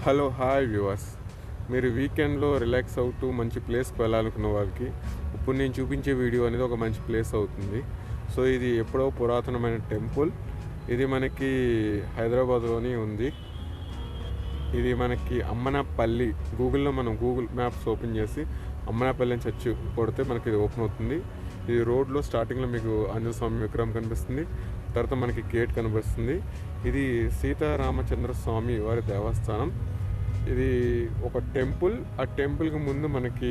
Hello hi viewers. మీరు వీకెండ్లో relax అవుతూ మంచి ప్లేస్కి వెళ్ళాలనుకున్న వాళ్ళకి ఇప్పుడు నేను చూపించే వీడియో అనేది ఒక మంచి ప్లేస్ అవుతుంది. సో ఇది ఎప్పుడో పురాతనమైన టెంపుల్. ఇది మనకి హైదరాబాద్లోని ఉంది. ఇది మనకి అమ్మనపల్లి. గూగుల్లో మనం గూగుల్ మ్యాప్స్ ఓపెన్ చేసి అమ్మనపల్లి అని సెర్చ్ కొడితే మనకి ఇది ఓపెన్ అవుతుంది. ఇది రోడ్లో స్టార్టింగ్లో మీకు ఆంజనేయ స్వామి విగ్రహం కనిపిస్తుంది. తర్వాత మనకి గేట్ కనిపిస్తుంది. ఇది సీతారామచంద్ర స్వామి వారి దేవస్థానం. ఇది ఒక టెంపుల్. ఆ టెంపుల్కి ముందు మనకి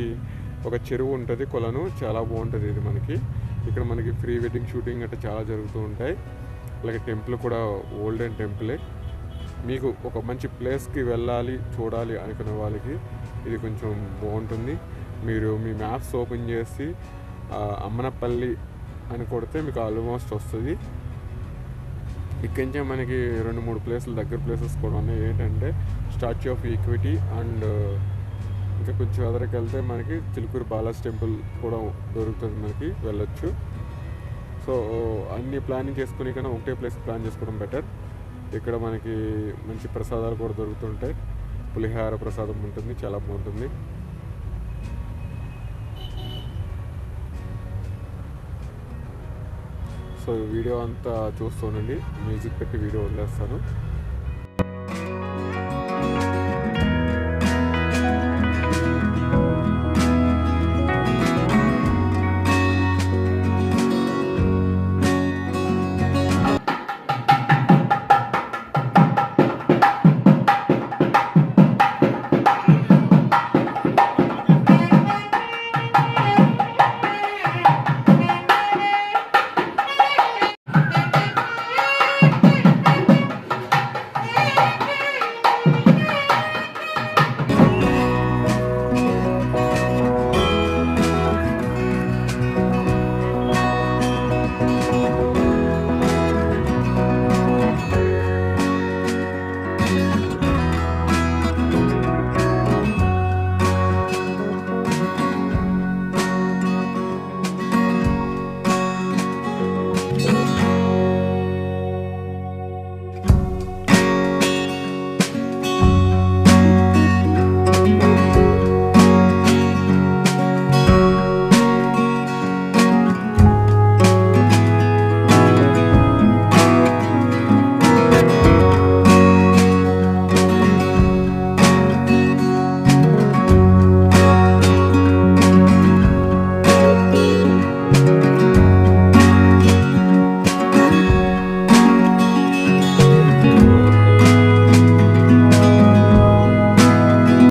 ఒక చెరువు ఉంటుంది, కొలను. చాలా బాగుంటుంది ఇది మనకి. ఇక్కడ మనకి ప్రీ వెడ్డింగ్ షూటింగ్ అంటే చాలా జరుగుతూ ఉంటాయి. అలాగే టెంపుల్ కూడా ఓల్డెన్ టెంపులే. మీకు ఒక మంచి ప్లేస్కి వెళ్ళాలి, చూడాలి అనుకునే వాళ్ళకి ఇది కొంచెం బాగుంటుంది. మీరు మీ మ్యాప్స్ ఓపెన్ చేసి అమ్మనపల్లి అని కొడితే మీకు ఆల్మోస్ట్ వస్తుంది. ఇక్కడి నుంచే మనకి 2-3 ప్లేసులు దగ్గర ప్లేసెస్ కూడా ఉన్నాయి. ఏంటంటే స్టాచ్యూ ఆఫ్ ఈక్విటీ అండ్ ఇంకా కొంచెం ఎదరికి వెళ్తే మనకి చిలుకూరు బాలాజీ టెంపుల్ కూడా దొరుకుతుంది, మనకి వెళ్ళొచ్చు. సో అన్ని ప్లానింగ్ చేసుకుని కన్నా ఒకటే ప్లేస్ ప్లాన్ చేసుకోవడం బెటర్. ఇక్కడ మనకి మంచి ప్రసాదాలు కూడా దొరుకుతుంటాయి. పులిహార ప్రసాదం ఉంటుంది, చాలా బాగుంటుంది. సో వీడియో అంతా చూస్తుండండి. మ్యూజిక్ పెట్టి వీడియో వదిలేస్తాను.